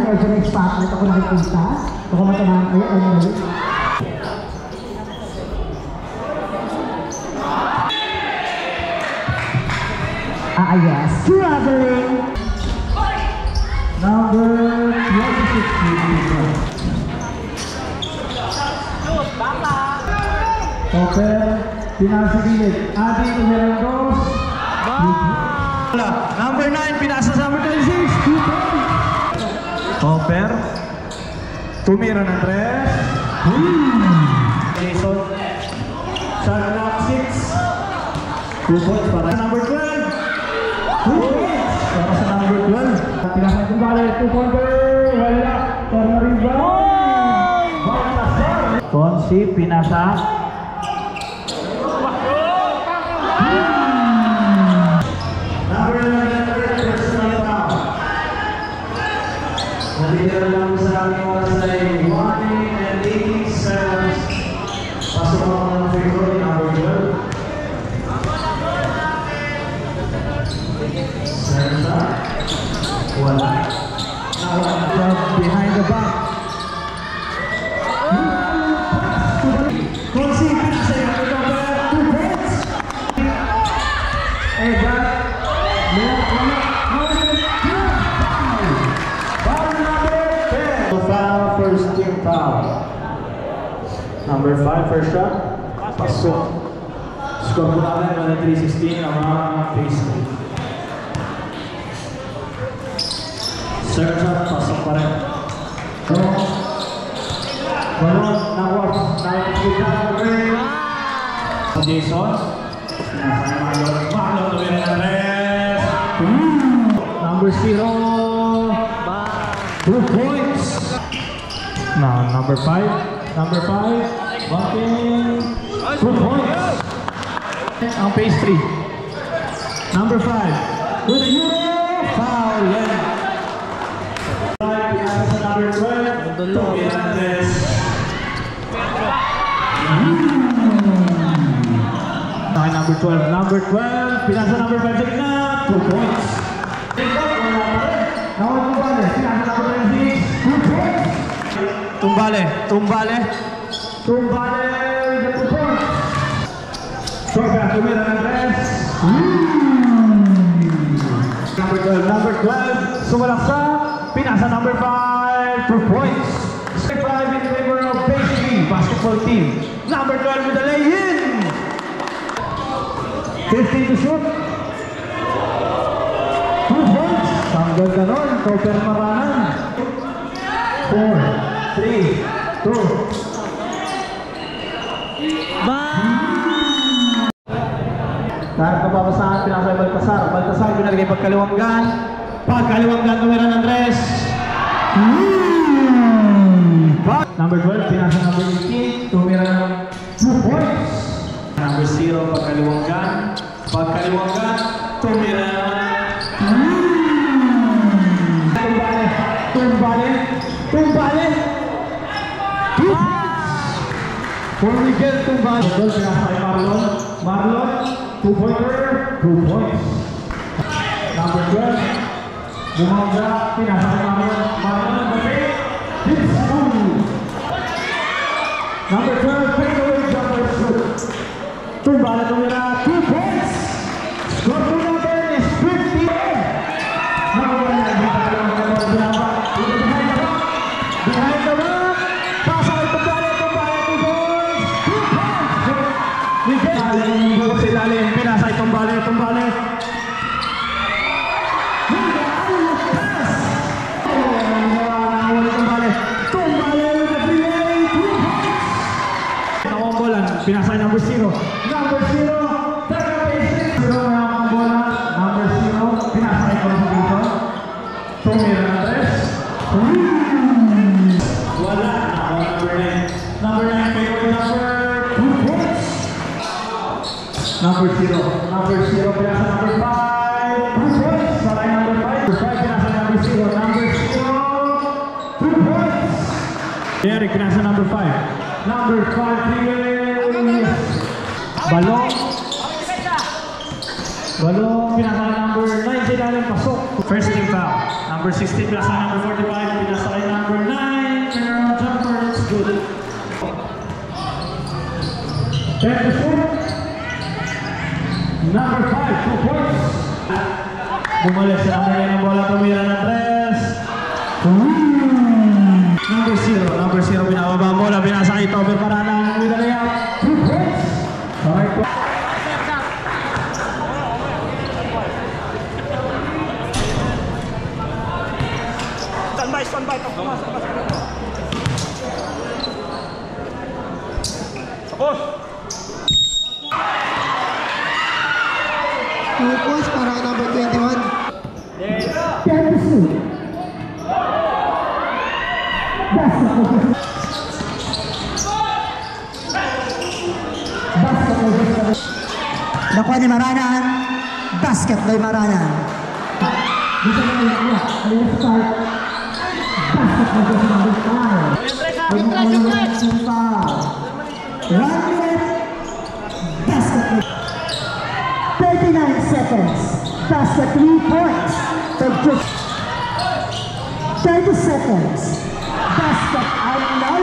medyo may spotlight ako nakikita. Baka matamahan kayo, ano na yun? Yes, traveling. Number 26. Topper, pinasa gilid. Adi, numero 2. Number 9, pinasa sa number 26. Topper. Tumira ng 3. Jason. Shot clock 6. 2 points para number 12. 2 points para sa number 12. Pinasa ng balik, 2-pointer. Wala. Corner rebound. Tonsi, pinasa. Number 11, personal foul. Nandito lang sa aming oras ay 1:18 seconds. Pasok ako ng free throw ni number 12. Sersa. Wala. Behind the back. Konsi, pinasa yung number 2 points. Foul, first team foul. Number 5, first shot. Pasok. Score po natin 3:16 ang mga face. Second shot, pasok pa rin. Balon, na-warp. Nakikita ko rin. Jason. Marlon, tumira ng 3. Number 0. 2 points. Now, number 5. Number 5. Bucking. 2 points. Ang pace 3. Number 5. With a Euro. Foul. Yan. Number 12. Tobias. Number 12. Number 12. Pinasa number 5 sa gitna. 2 points. Tumbale. Tumbale. Tumbale. Sorga, tumira ng 3. Number 12. Number 12. Sumalaksa. Pinasa number 5. 2 points. 5 in favor of PCB basketball team. Number 12 with the lay-in. 15 to shoot. 2 points. Tanggal ka nun. Topper Maranan. 4, 3, 2. Dahil kapapasahan, pinasa yung Baltasar. Baltasar, pinalagay pagkaliwanggan. Pagkaliwanggan, tumira ng 3. Number 12, pinasa number 18. Tumira ng 2 points. Number 0, pagkaliwanggan. Pagkaliwanggan, tumira ng Tumbale. Tumbale. 2 points. For Miguel Tumbale. Pinasa kay Marlon. Marlon. 2-pointer. 2 points. Number 12. Bumangga. Pinasa kay Marlon. Marlon. Hits. Number 12. Fadeaway jumper shoot. Tumbale tumira. 2 points. Score to number is 50. Number 1. Behind the back, pasa kay Tumbale, Tumbale, 2 points, 2 points! Miguel! Bukas sa ilalim, pinasa kay Tumbale, Tumbale. Tumbale with the relay, 2 points! Nakambolan, pinasa kay number 0. Number 0, taga-base 0 nakambolan. Number 0, pinasa kay Constitution. Tumira ng 3. Wala. Number 9, favorite number 2 points. Number 0. Number 0, pinasa number 5. 2 points. Saray number 5. Number 5, pinasa number 0. Number 0, 2 points. Eric, pinasa number 5. Number 5, Balong. Balong, pinasa number 9. Silalim, pasok. First team foul. Number 16, pinasa number 45. Pinasa Bumalik sa kamay ng bola, tumira ng tres. Number 0, binababa ang bola, binasa kay Tober Marana, with a layup. 2 points. Alright po. Standby. Tapos. Focus para kay number 21. 10-2. Nakuha ni Maranan. Basket by Maranan. Dito na yung left side. Basket by number 5. One minute. Basket by 39 seconds. Basket 3 points. 30 seconds. Basket out now.